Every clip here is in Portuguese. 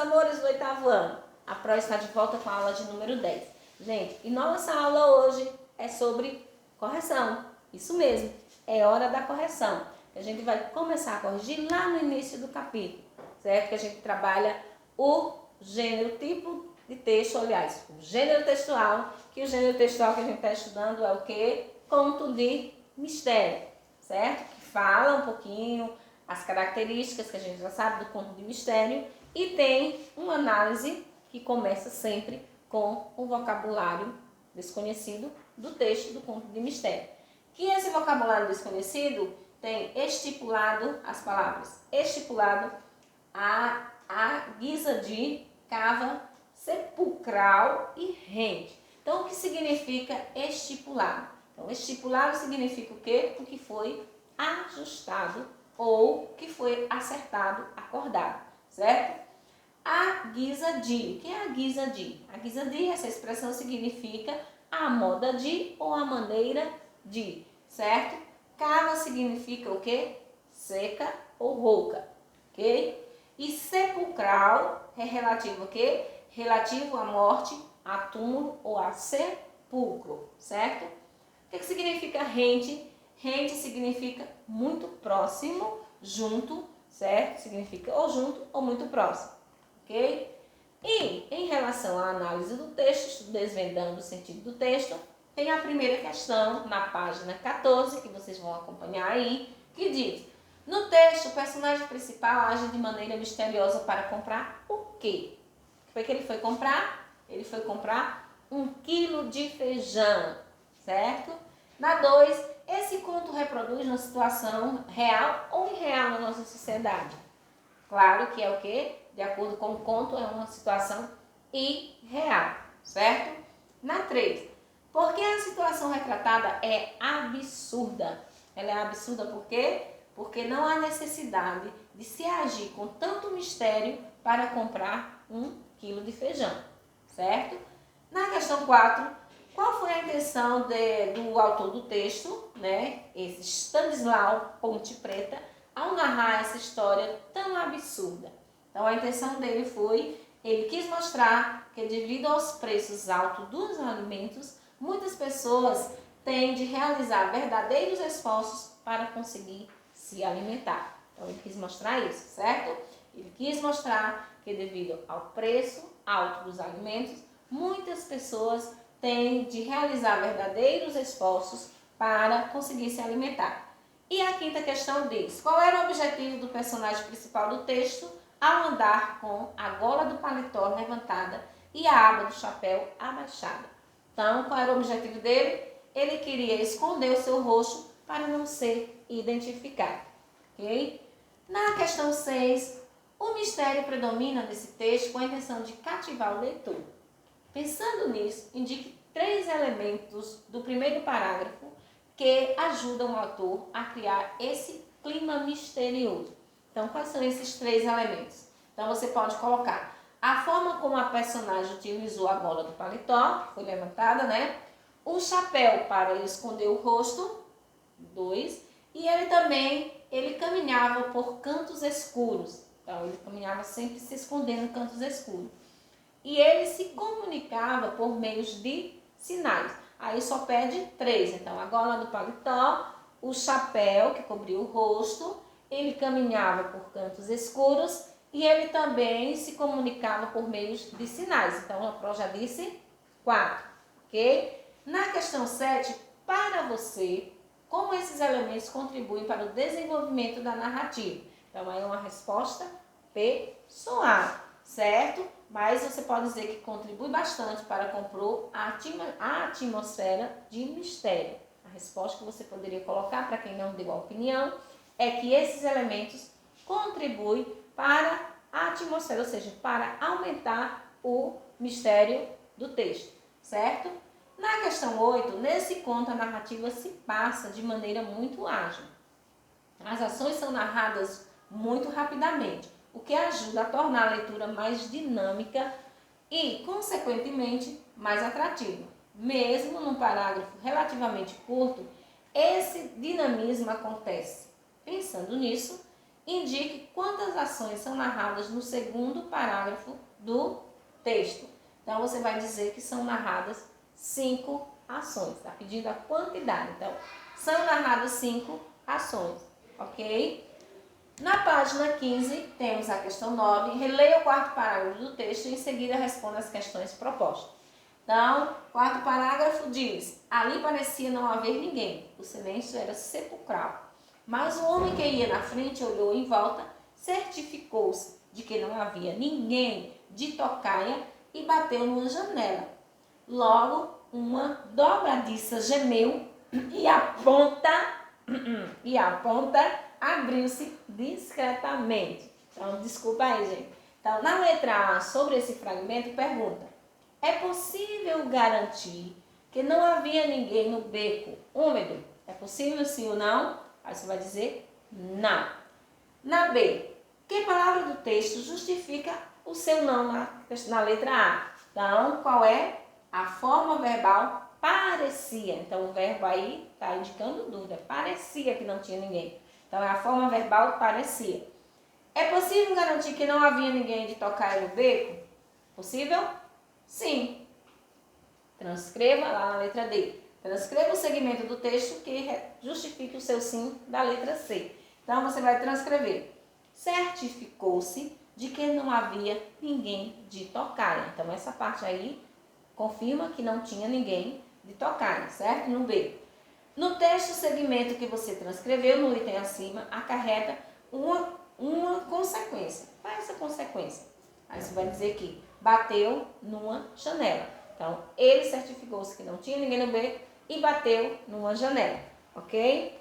amores do 8º ano. A Pro está de volta com a aula de número 10. Gente, e nossa aula hoje é sobre correção. Isso mesmo, é hora da correção. A gente vai começar a corrigir lá no início do capítulo, certo? Que a gente trabalha o gênero, tipo de texto, aliás, o gênero textual, que o gênero textual que a gente está estudando é o quê? Conto de mistério, certo? Que fala um pouquinho as características que a gente já sabe do conto de mistério e tem uma análise que começa sempre com o vocabulário desconhecido do texto do conto de mistério. Que esse vocabulário desconhecido tem estipulado as palavras estipulado, a guisa de, cava, sepulcral e rente. Então, o que significa estipulado? Então, estipulado significa o quê? O que foi ajustado ou que foi acertado, acordado, certo? A guisa de. O que é a guisa de? A guisa de, essa expressão significa a moda de ou a maneira de, certo? Cava significa o quê? Seca ou rouca, ok? E sepulcral é relativo a quê? Relativo à morte, a túmulo ou a sepulcro, certo? O que significa rente? Rente significa muito próximo, junto, certo? Significa ou junto ou muito próximo, ok? E em relação à análise do texto, desvendando o sentido do texto, tem a primeira questão na página 14, que vocês vão acompanhar aí, que diz: no texto, o personagem principal age de maneira misteriosa para comprar o quê? O que foi que ele foi comprar? Ele foi comprar 1 quilo de feijão, certo? Na 2, esse conto reproduz uma situação real ou irreal na nossa sociedade? Claro que é o quê? De acordo com o conto, é uma situação irreal, certo? Na 3, porque a situação retratada é absurda. Ela é absurda por quê? Porque não há necessidade de se agir com tanto mistério para comprar 1 quilo de feijão, certo? Na questão 4, qual foi a intenção do autor do texto, né? Esse Stanislau Ponte Preta, ao narrar essa história tão absurda? Então, a intenção dele foi, ele quis mostrar que devido aos preços altos dos alimentos, muitas pessoas têm de realizar verdadeiros esforços para conseguir se alimentar. Então, ele quis mostrar isso, certo? Ele quis mostrar que devido ao preço alto dos alimentos, muitas pessoas têm de realizar verdadeiros esforços para conseguir se alimentar. E a quinta questão diz: qual era o objetivo do personagem principal do texto ao andar com a gola do paletó levantada e a aba do chapéu abaixada? Então, qual era o objetivo dele? Ele queria esconder o seu rosto para não ser identificado, ok? Na questão 6, o mistério predomina nesse texto com a intenção de cativar o leitor. Pensando nisso, indique 3 elementos do primeiro parágrafo que ajudam o autor a criar esse clima misterioso. Então, quais são esses 3 elementos? Então, você pode colocar a forma como a personagem utilizou a gola do paletó, que foi levantada, né? O chapéu para esconder o rosto, 2. E ele caminhava por cantos escuros. Então, ele caminhava sempre se escondendo em cantos escuros. E ele se comunicava por meios de sinais. Aí só pede 3. Então, a gola do paletó, o chapéu que cobria o rosto, ele caminhava por cantos escuros e ele também se comunicava por meios de sinais. Então, a Pro já disse 4, ok? Na questão 7, para você, como esses elementos contribuem para o desenvolvimento da narrativa? Então, aí é uma resposta pessoal, certo? Mas você pode dizer que contribui bastante para compor a atmosfera de mistério. A resposta que você poderia colocar, para quem não deu a opinião, é que esses elementos contribuem para a atmosfera, ou seja, para aumentar o mistério do texto, certo? Na questão 8, nesse conto a narrativa se passa de maneira muito ágil. As ações são narradas muito rapidamente, o que ajuda a tornar a leitura mais dinâmica e, consequentemente, mais atrativa. Mesmo num parágrafo relativamente curto, esse dinamismo acontece. Pensando nisso, indique quantas ações são narradas no segundo parágrafo do texto. Então, você vai dizer que são narradas 5 ações. Está pedindo a quantidade. Então, são narradas 5 ações, ok? Na página 15, temos a questão 9. Releia o quarto parágrafo do texto e em seguida responda as questões propostas. Então, quarto parágrafo diz: ali parecia não haver ninguém. O silêncio era sepulcral. Mas o homem que ia na frente olhou em volta, certificou-se de que não havia ninguém de tocaia e bateu numa janela. Logo, uma dobradiça gemeu e a ponta abriu-se discretamente. Então, desculpa aí, gente. Então, na letra A, sobre esse fragmento, pergunta: é possível garantir que não havia ninguém no beco úmido? É possível sim ou não? Aí você vai dizer não. Na B, que palavra do texto justifica o seu não na letra A? Então, qual é a forma verbal parecia? Então, o verbo aí está indicando dúvida. Parecia que não tinha ninguém. Então, é a forma verbal parecia. É possível garantir que não havia ninguém de tocar no beco? Possível? Sim. Transcreva lá na letra D. Transcreva o segmento do texto que justifique o seu sim da letra C. Então, você vai transcrever. Certificou-se de que não havia ninguém de tocaia. Então, essa parte aí confirma que não tinha ninguém de tocaia, certo? No B. No texto, o segmento que você transcreveu no item acima acarreta uma consequência. Qual é essa consequência? Aí você vai dizer que bateu numa janela. Então, ele certificou-se que não tinha ninguém no beco e bateu numa janela, ok?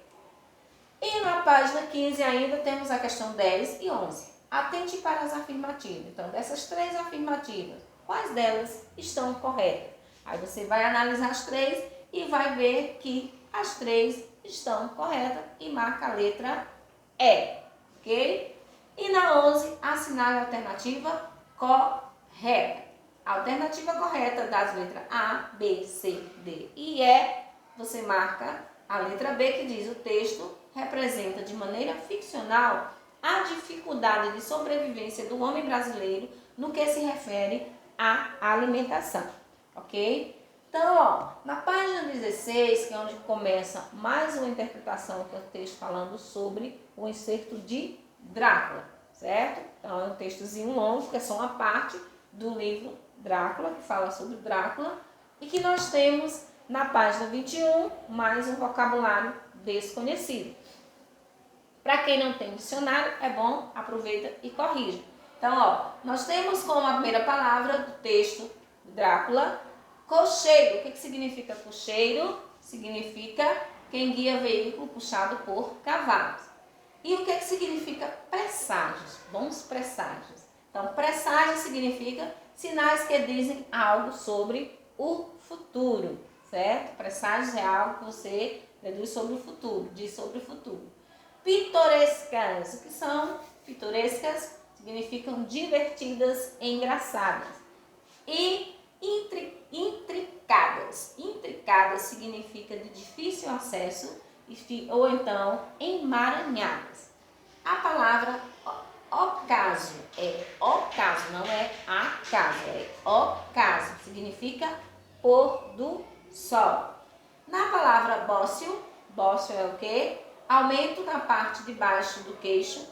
E na página 15 ainda temos a questão 10 e 11. Atente para as afirmativas. Então, dessas 3 afirmativas, quais delas estão corretas? Aí você vai analisar as 3 e vai ver que as 3 estão corretas e marca a letra E, ok? E na 11, assinale a alternativa correta. A alternativa correta das letras A, B, C, D e E, você marca a letra B, que diz: o texto representa de maneira ficcional a dificuldade de sobrevivência do homem brasileiro no que se refere à alimentação, ok? Então, ó, na página 16, que é onde começa mais uma interpretação do texto falando sobre o encerto de Drácula, certo? Então, é um textozinho longo, que é só uma parte do livro Drácula, que fala sobre Drácula, e que nós temos na página 21 mais um vocabulário desconhecido. Para quem não tem dicionário, é bom, aproveita e corrija. Então, ó, nós temos como a primeira palavra do texto Drácula, cocheiro. O que significa cocheiro? Significa quem guia veículo puxado por cavalos. E o que significa presságios? Bons presságios. Então, presságio significa sinais que dizem algo sobre o futuro, certo? Presságios é algo que você deduz sobre o futuro, diz sobre o futuro. Pitorescas. O que são pitorescas? Significam divertidas, engraçadas. E intricadas. Intricadas significa de difícil acesso ou então emaranhadas. A palavra ocaso é ocaso, não é acaso, é ocaso. Significa pôr do sol. Na palavra bócio, bócio é o quê? Aumento na parte de baixo do queixo,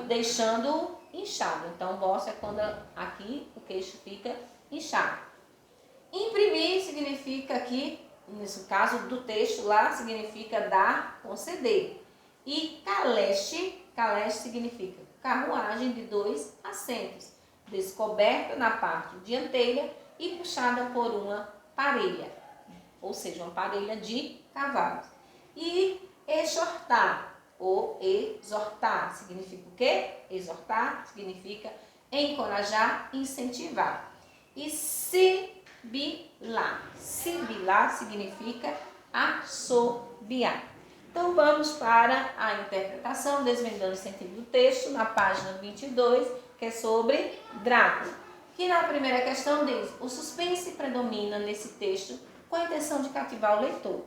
deixando-o inchado. Então, bócio é quando aqui o queixo fica inchado. Imprimir significa aqui, nesse caso do texto lá, significa dar, conceder. E caleche, caleche significa carruagem de 2 assentos, descoberta na parte dianteira e puxada por uma parelha, ou seja, uma parelha de cavalos. E exortar ou exortar significa o quê? Exortar significa encorajar, incentivar. E sibilar, sibilar significa assobiar. Então, vamos para a interpretação, desvendando o sentido do texto, na página 22, que é sobre Drácula. Que na primeira questão diz: o suspense predomina nesse texto com a intenção de cativar o leitor.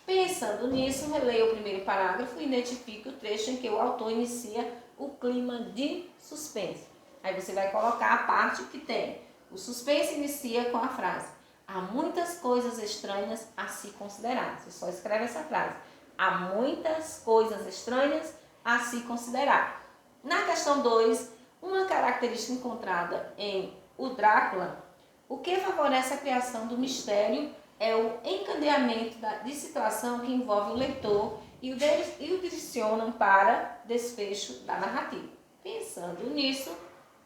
Pensando nisso, releia o primeiro parágrafo e identifique o trecho em que o autor inicia o clima de suspense. Aí você vai colocar a parte que tem. O suspense inicia com a frase: há muitas coisas estranhas a se considerar. Você só escreve essa frase. Há muitas coisas estranhas a se considerar. Na questão 2, uma característica encontrada em o Drácula, o que favorece a criação do mistério é o encadeamento de situação que envolve o leitor e o direcionam para desfecho da narrativa. Pensando nisso,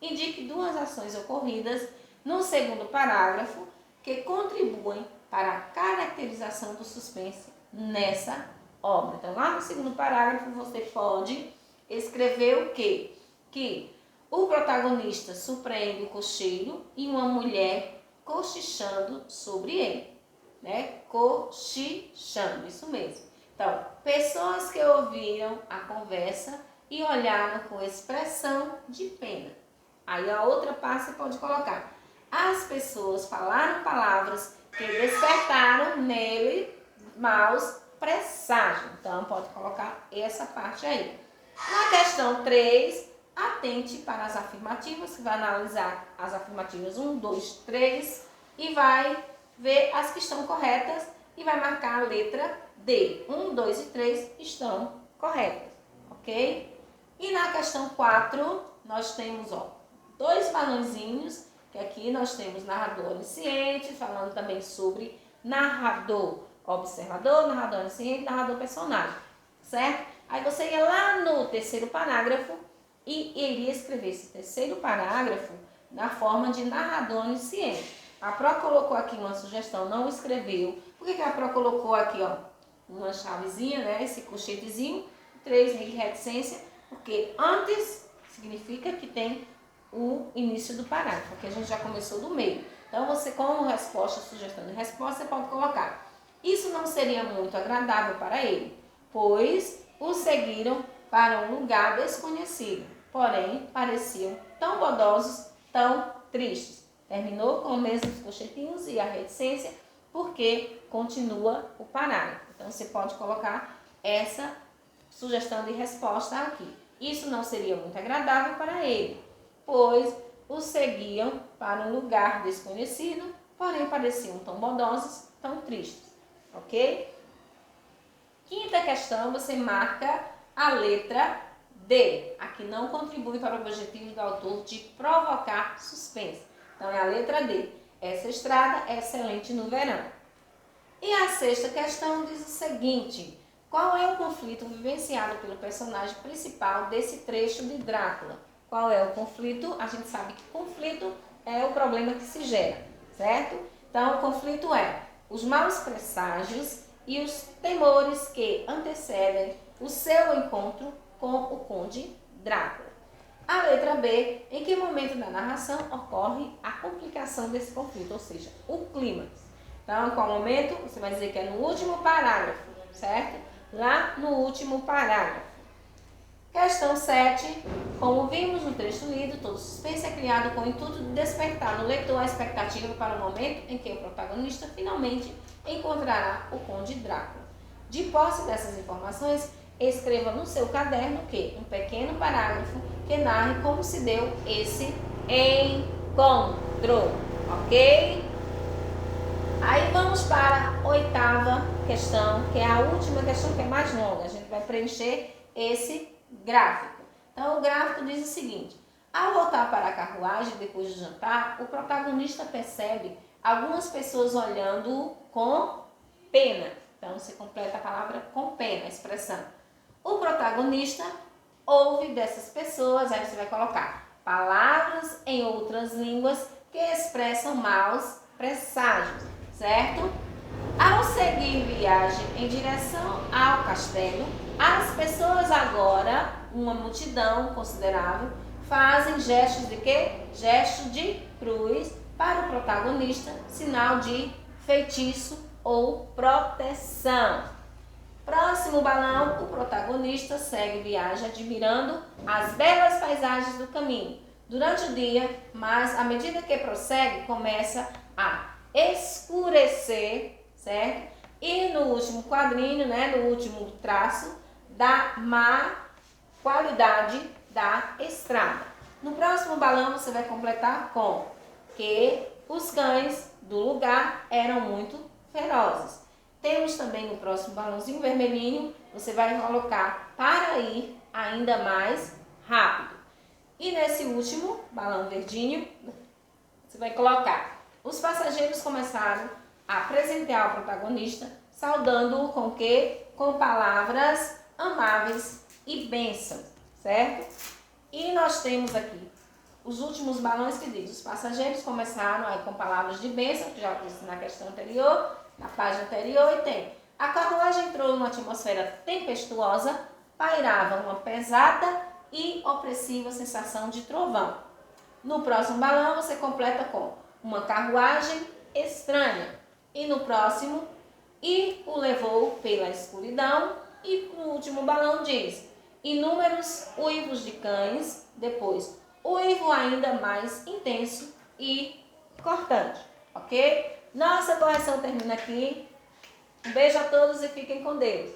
indique duas ações ocorridas no segundo parágrafo que contribuem para a caracterização do suspense nessa obra. Então, lá no segundo parágrafo, você pode escrever o quê? Que o protagonista surpreende o cocheiro e uma mulher cochichando sobre ele, né? Cochichando, isso mesmo. Então, pessoas que ouviram a conversa e olharam com expressão de pena. Aí a outra parte você pode colocar: as pessoas falaram palavras que despertaram nele maus presságios. Então, pode colocar essa parte aí. Na questão 3, atente para as afirmativas, que vai analisar as afirmativas 1, 2, 3 e vai ver as que estão corretas e vai marcar a letra D. 1, 2 e 3 estão corretas, ok? E na questão 4, nós temos dois balãozinhos, que aqui nós temos narrador onisciente, falando também sobre narrador observador, narrador onisciente, narrador personagem, certo? Aí você ia lá no terceiro parágrafo e iria escrever esse terceiro parágrafo na forma de narrador onisciente. A Pro colocou aqui uma sugestão, não escreveu. Por que a Pro colocou aqui, uma chavezinha, né? Esse colchetezinho, 3 de reticência, porque antes significa que tem o início do parágrafo, porque a gente já começou do meio. Então, você, como resposta, sugestão de resposta, você pode colocar: isso não seria muito agradável para ele, pois o seguiram para um lugar desconhecido, porém pareciam tão bondosos, tão tristes. Terminou com os mesmos colchetinhos e a reticência, porque continua o parágrafo. Então, você pode colocar essa sugestão de resposta aqui. Isso não seria muito agradável para ele, pois os seguiam para um lugar desconhecido, porém pareciam tão bondosos, tão tristes. Ok? Quinta questão, você marca a letra D. Aqui não contribui para o objetivo do autor de provocar suspense. Então, é a letra D. Essa estrada é excelente no verão. E a sexta questão diz o seguinte: qual é o conflito vivenciado pelo personagem principal desse trecho de Drácula? Qual é o conflito? A gente sabe que conflito é o problema que se gera, certo? Então, o conflito é os maus presságios e os temores que antecedem o seu encontro com o Conde Drácula. A letra B, em que momento da narração ocorre a complicação desse conflito, ou seja, o clímax. Então, em qual momento? Você vai dizer que é no último parágrafo, certo? Lá no último parágrafo. Questão 7. Como vimos no trecho lido, todo suspense é criado com o intuito de despertar no leitor a expectativa para o momento em que o protagonista finalmente encontrará o Conde Drácula. De posse dessas informações, escreva no seu caderno um pequeno parágrafo que narre como se deu esse encontro, ok? Aí vamos para a oitava questão, que é a última questão, que é mais longa. A gente vai preencher esse gráfico. Então, o gráfico diz o seguinte: ao voltar para a carruagem depois do jantar, o protagonista percebe algumas pessoas olhando-o com pena. Então, você completa a palavra com pena, a expressão. O protagonista ouve dessas pessoas, aí você vai colocar palavras em outras línguas que expressam maus presságios, certo? Ao seguir viagem em direção ao castelo, as pessoas agora, uma multidão considerável, fazem gestos de quê? Gesto de cruz para o protagonista, sinal de feitiço ou proteção. Próximo balão, o protagonista segue viagem admirando as belas paisagens do caminho durante o dia, mas à medida que prossegue, começa a escurecer, certo? E no último quadrinho, no último traço, da má qualidade da estrada. No próximo balão você vai completar com que os cães do lugar eram muito ferozes. Temos também no próximo balãozinho vermelhinho, você vai colocar para ir ainda mais rápido. E nesse último balão verdinho, você vai colocar: os passageiros começaram a presentear o protagonista, saudando-o com que? Com palavras amáveis e bênção, certo? E nós temos aqui os últimos balões que diz: os passageiros começaram aí com palavras de bênção, que já disse na questão anterior, na página anterior, e tem: a carruagem entrou numa atmosfera tempestuosa, pairava uma pesada e opressiva sensação de trovão. No próximo balão você completa com uma carruagem estranha. E no próximo, e o levou pela escuridão. E no último balão diz: inúmeros uivos de cães, depois uivo ainda mais intenso e cortante, ok? Nossa correção termina aqui. Um beijo a todos e fiquem com Deus.